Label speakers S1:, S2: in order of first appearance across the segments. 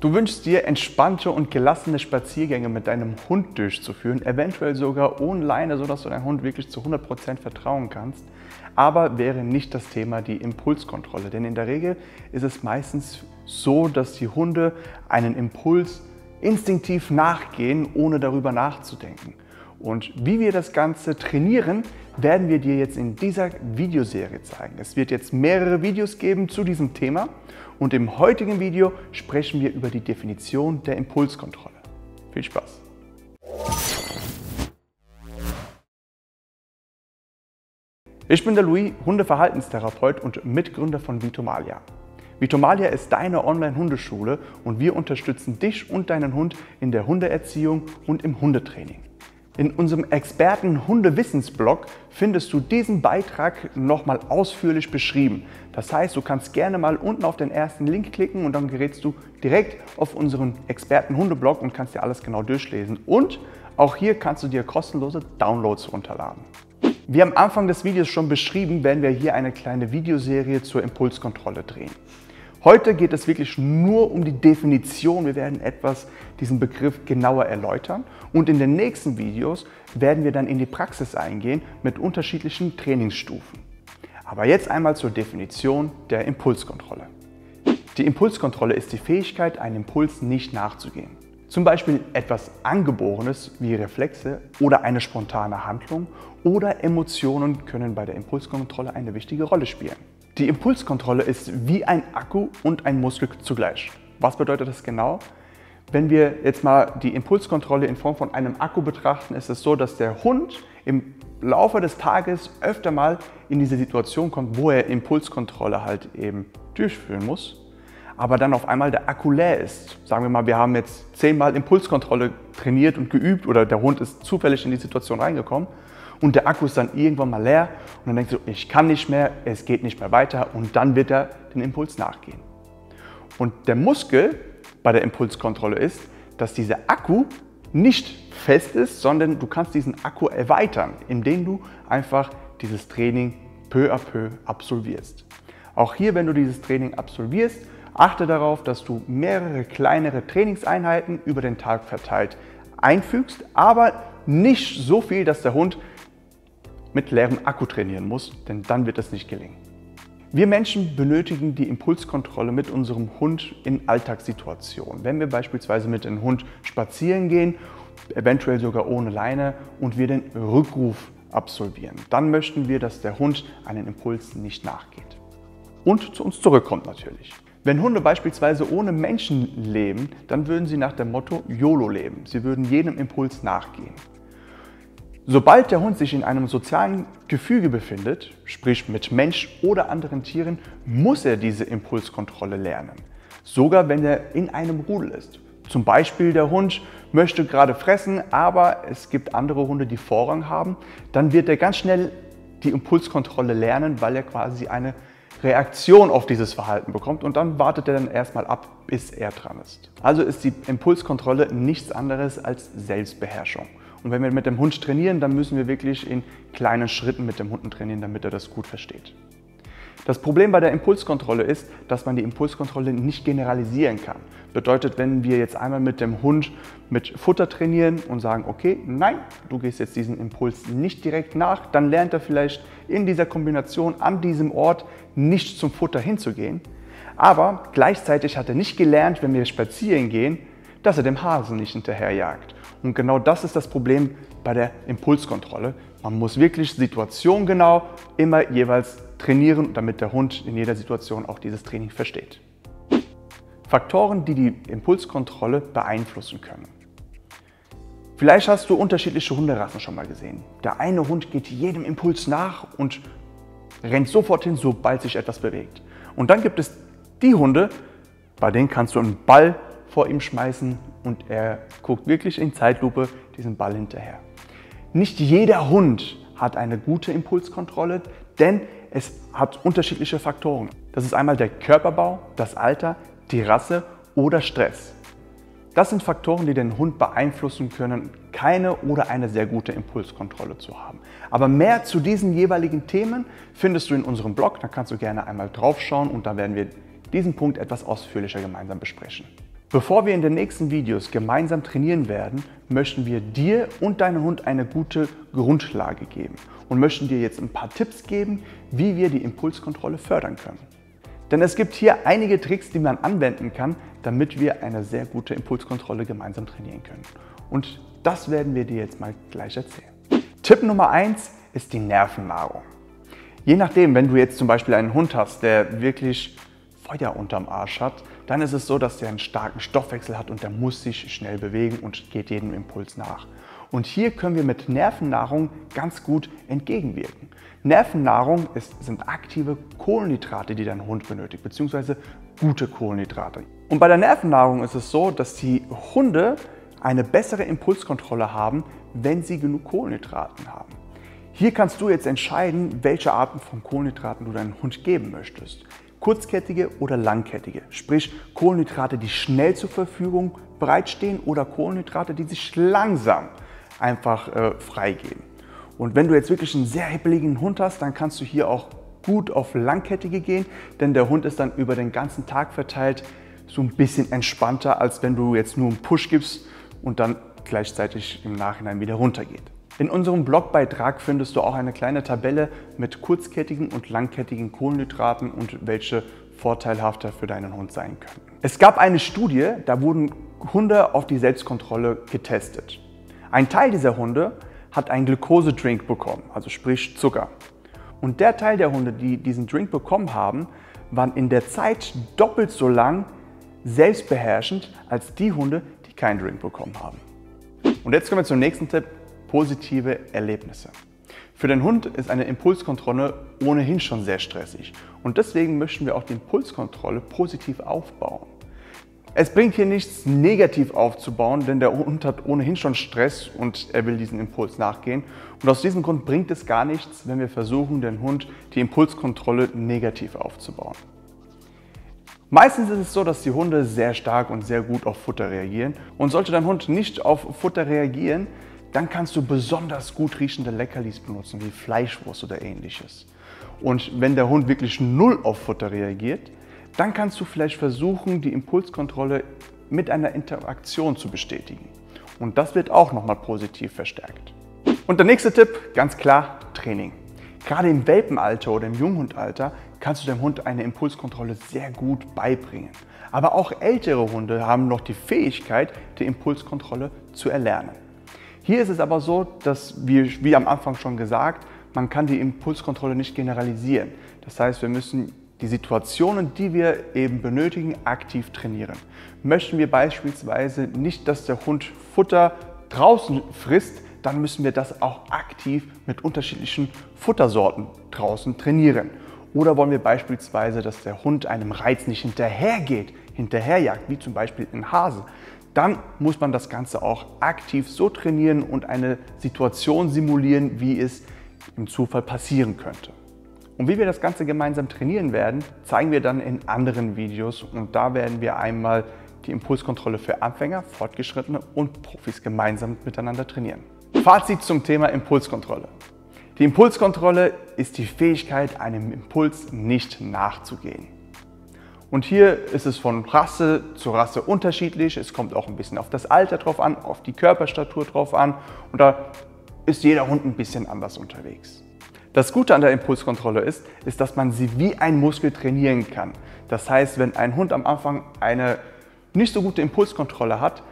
S1: Du wünschst dir entspannte und gelassene Spaziergänge mit deinem Hund durchzuführen, eventuell sogar ohne Leine, sodass du deinem Hund wirklich zu 100% vertrauen kannst. Aber wäre nicht das Thema die Impulskontrolle, denn in der Regel ist es meistens so, dass die Hunde einen Impuls instinktiv nachgehen, ohne darüber nachzudenken. Und wie wir das Ganze trainieren, werden wir dir jetzt in dieser Videoserie zeigen. Es wird jetzt mehrere Videos geben zu diesem Thema und im heutigen Video sprechen wir über die Definition der Impulskontrolle. Viel Spaß! Ich bin der Louis, Hundeverhaltenstherapeut und Mitgründer von Vitomalia. Vitomalia ist deine Online-Hundeschule und wir unterstützen dich und deinen Hund in der Hundeerziehung und im Hundetraining. In unserem Experten-Hundewissensblog findest du diesen Beitrag nochmal ausführlich beschrieben. Das heißt, du kannst gerne mal unten auf den ersten Link klicken und dann gerätst du direkt auf unseren Experten-Hundeblog und kannst dir alles genau durchlesen. Und auch hier kannst du dir kostenlose Downloads runterladen. Wie am Anfang des Videos schon beschrieben, werden wir hier eine kleine Videoserie zur Impulskontrolle drehen. Heute geht es wirklich nur um die Definition. Wir werden diesen Begriff genauer erläutern und in den nächsten Videos werden wir dann in die Praxis eingehen mit unterschiedlichen Trainingsstufen. Aber jetzt einmal zur Definition der Impulskontrolle. Die Impulskontrolle ist die Fähigkeit, einem Impuls nicht nachzugehen. Zum Beispiel etwas Angeborenes wie Reflexe oder eine spontane Handlung oder Emotionen können bei der Impulskontrolle eine wichtige Rolle spielen. Die Impulskontrolle ist wie ein Akku und ein Muskel zugleich. Was bedeutet das genau? Wenn wir jetzt mal die Impulskontrolle in Form von einem Akku betrachten, ist es so, dass der Hund im Laufe des Tages öfter mal in diese Situation kommt, wo er Impulskontrolle halt eben durchführen muss, aber dann auf einmal der Akku leer ist. Sagen wir mal, wir haben jetzt 10-mal Impulskontrolle trainiert und geübt oder der Hund ist zufällig in die Situation reingekommen und der Akku ist dann irgendwann mal leer und dann denkst du, ich kann nicht mehr, es geht nicht mehr weiter und dann wird er den Impuls nachgehen. Und der Muskel bei der Impulskontrolle ist, dass dieser Akku nicht fest ist, sondern du kannst diesen Akku erweitern, indem du einfach dieses Training peu à peu absolvierst. Auch hier, wenn du dieses Training absolvierst, achte darauf, dass du mehrere kleinere Trainingseinheiten über den Tag verteilt einfügst, aber nicht so viel, dass der Hund mit leerem Akku trainieren muss, denn dann wird es nicht gelingen. Wir Menschen benötigen die Impulskontrolle mit unserem Hund in Alltagssituationen. Wenn wir beispielsweise mit dem Hund spazieren gehen, eventuell sogar ohne Leine und wir den Rückruf absolvieren, dann möchten wir, dass der Hund einen Impuls nicht nachgeht und zu uns zurückkommt natürlich. Wenn Hunde beispielsweise ohne Menschen leben, dann würden sie nach dem Motto YOLO leben. Sie würden jedem Impuls nachgehen. Sobald der Hund sich in einem sozialen Gefüge befindet, sprich mit Mensch oder anderen Tieren, muss er diese Impulskontrolle lernen. Sogar wenn er in einem Rudel ist. Zum Beispiel der Hund möchte gerade fressen, aber es gibt andere Hunde, die Vorrang haben, dann wird er ganz schnell die Impulskontrolle lernen, weil er quasi eine Reaktion auf dieses Verhalten bekommt und dann wartet er dann erstmal ab, bis er dran ist. Also ist die Impulskontrolle nichts anderes als Selbstbeherrschung. Und wenn wir mit dem Hund trainieren, dann müssen wir wirklich in kleinen Schritten mit dem Hund trainieren, damit er das gut versteht. Das Problem bei der Impulskontrolle ist, dass man die Impulskontrolle nicht generalisieren kann. Bedeutet, wenn wir jetzt einmal mit dem Hund mit Futter trainieren und sagen, okay, nein, du gehst jetzt diesen Impuls nicht direkt nach, dann lernt er vielleicht in dieser Kombination an diesem Ort nicht zum Futter hinzugehen. Aber gleichzeitig hat er nicht gelernt, wenn wir spazieren gehen, dass er dem Hasen nicht hinterherjagt. Und genau das ist das Problem bei der Impulskontrolle. Man muss wirklich situationgenau immer jeweils trainieren, damit der Hund in jeder Situation auch dieses Training versteht. Faktoren, die die Impulskontrolle beeinflussen können. Vielleicht hast du unterschiedliche Hunderassen schon mal gesehen. Der eine Hund geht jedem Impuls nach und rennt sofort hin, sobald sich etwas bewegt. Und dann gibt es die Hunde, bei denen kannst du einen Ball vor ihm schmeißen und er guckt wirklich in Zeitlupe diesen Ball hinterher. Nicht jeder Hund hat eine gute Impulskontrolle, denn es hat unterschiedliche Faktoren. Das ist einmal der Körperbau, das Alter, die Rasse oder Stress. Das sind Faktoren, die den Hund beeinflussen können, keine oder eine sehr gute Impulskontrolle zu haben. Aber mehr zu diesen jeweiligen Themen findest du in unserem Blog, da kannst du gerne einmal drauf schauen und da werden wir diesen Punkt etwas ausführlicher gemeinsam besprechen. Bevor wir in den nächsten Videos gemeinsam trainieren werden, möchten wir dir und deinem Hund eine gute Grundlage geben und möchten dir jetzt ein paar Tipps geben, wie wir die Impulskontrolle fördern können. Denn es gibt hier einige Tricks, die man anwenden kann, damit wir eine sehr gute Impulskontrolle gemeinsam trainieren können. Und das werden wir dir jetzt mal gleich erzählen. Tipp Nummer 1 ist die Nervennahrung. Je nachdem, wenn du jetzt zum Beispiel einen Hund hast, der wirklich Feuer unterm Arsch hat, dann ist es so, dass der einen starken Stoffwechsel hat und der muss sich schnell bewegen und geht jedem Impuls nach. Und hier können wir mit Nervennahrung ganz gut entgegenwirken. Nervennahrung sind aktive Kohlenhydrate, die dein Hund benötigt, beziehungsweise gute Kohlenhydrate. Und bei der Nervennahrung ist es so, dass die Hunde eine bessere Impulskontrolle haben, wenn sie genug Kohlenhydraten haben. Hier kannst du jetzt entscheiden, welche Arten von Kohlenhydraten du deinem Hund geben möchtest. Kurzkettige oder langkettige, sprich Kohlenhydrate, die schnell zur Verfügung bereitstehen oder Kohlenhydrate, die sich langsam einfach freigeben. Und wenn du jetzt wirklich einen sehr hippeligen Hund hast, dann kannst du hier auch gut auf langkettige gehen, denn der Hund ist dann über den ganzen Tag verteilt so ein bisschen entspannter, als wenn du jetzt nur einen Push gibst und dann gleichzeitig im Nachhinein wieder runtergeht. In unserem Blogbeitrag findest du auch eine kleine Tabelle mit kurzkettigen und langkettigen Kohlenhydraten und welche vorteilhafter für deinen Hund sein können. Es gab eine Studie, da wurden Hunde auf die Selbstkontrolle getestet. Ein Teil dieser Hunde hat einen Glukosedrink bekommen, also sprich Zucker. Und der Teil der Hunde, die diesen Drink bekommen haben, waren in der Zeit doppelt so lang selbstbeherrschend als die Hunde, die keinen Drink bekommen haben. Und jetzt kommen wir zum nächsten Tipp: positive Erlebnisse. Für den Hund ist eine Impulskontrolle ohnehin schon sehr stressig und deswegen möchten wir auch die Impulskontrolle positiv aufbauen. Es bringt hier nichts, negativ aufzubauen, denn der Hund hat ohnehin schon Stress und er will diesem Impuls nachgehen. Und aus diesem Grund bringt es gar nichts, wenn wir versuchen, den Hund die Impulskontrolle negativ aufzubauen. Meistens ist es so, dass die Hunde sehr stark und sehr gut auf Futter reagieren. Und sollte dein Hund nicht auf Futter reagieren, dann kannst du besonders gut riechende Leckerlis benutzen, wie Fleischwurst oder ähnliches. Und wenn der Hund wirklich null auf Futter reagiert, dann kannst du vielleicht versuchen, die Impulskontrolle mit einer Interaktion zu bestätigen. Und das wird auch nochmal positiv verstärkt. Und der nächste Tipp, ganz klar, Training. Gerade im Welpenalter oder im Junghundalter kannst du dem Hund eine Impulskontrolle sehr gut beibringen. Aber auch ältere Hunde haben noch die Fähigkeit, die Impulskontrolle zu erlernen. Hier ist es aber so, dass wie am Anfang schon gesagt, man kann die Impulskontrolle nicht generalisieren. Das heißt, wir müssen die Situationen, die wir eben benötigen, aktiv trainieren. Möchten wir beispielsweise nicht, dass der Hund Futter draußen frisst, dann müssen wir das auch aktiv mit unterschiedlichen Futtersorten draußen trainieren. Oder wollen wir beispielsweise, dass der Hund einem Reiz nicht hinterherjagt, wie zum Beispiel ein Hase, dann muss man das Ganze auch aktiv so trainieren und eine Situation simulieren, wie es im Zufall passieren könnte. Und wie wir das Ganze gemeinsam trainieren werden, zeigen wir dann in anderen Videos und da werden wir einmal die Impulskontrolle für Anfänger, Fortgeschrittene und Profis gemeinsam miteinander trainieren. Fazit zum Thema Impulskontrolle. Die Impulskontrolle ist die Fähigkeit, einem Impuls nicht nachzugehen. Und hier ist es von Rasse zu Rasse unterschiedlich. Es kommt auch ein bisschen auf das Alter drauf an, auf die Körperstatur drauf an und da ist jeder Hund ein bisschen anders unterwegs. Das Gute an der Impulskontrolle ist, dass man sie wie ein Muskel trainieren kann. Das heißt, wenn ein Hund am Anfang eine nicht so gute Impulskontrolle hat,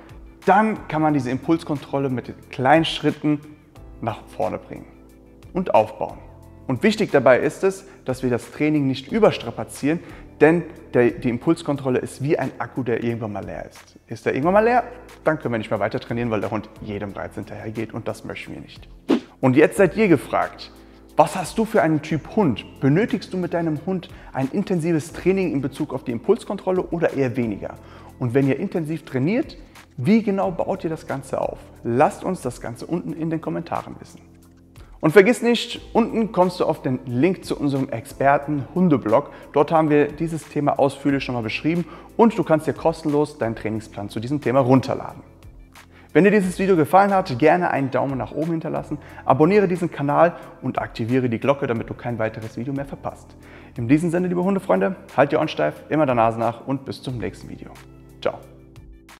S1: dann kann man diese Impulskontrolle mit kleinen Schritten nach vorne bringen und aufbauen. Und wichtig dabei ist es, dass wir das Training nicht überstrapazieren, denn die Impulskontrolle ist wie ein Akku, der irgendwann mal leer ist. Ist der irgendwann mal leer, dann können wir nicht mehr weiter trainieren, weil der Hund jedem Reiz hinterhergeht und das möchten wir nicht. Und jetzt seid ihr gefragt: Was hast du für einen Typ Hund? Benötigst du mit deinem Hund ein intensives Training in Bezug auf die Impulskontrolle oder eher weniger? Und wenn ihr intensiv trainiert, wie genau baut ihr das Ganze auf? Lasst uns das Ganze unten in den Kommentaren wissen. Und vergiss nicht, unten kommst du auf den Link zu unserem Experten-Hundeblog. Dort haben wir dieses Thema ausführlich schon mal beschrieben und du kannst dir kostenlos deinen Trainingsplan zu diesem Thema runterladen. Wenn dir dieses Video gefallen hat, gerne einen Daumen nach oben hinterlassen, abonniere diesen Kanal und aktiviere die Glocke, damit du kein weiteres Video mehr verpasst. In diesem Sinne, liebe Hundefreunde, halt die Ohren steif, immer der Nase nach und bis zum nächsten Video. Ciao.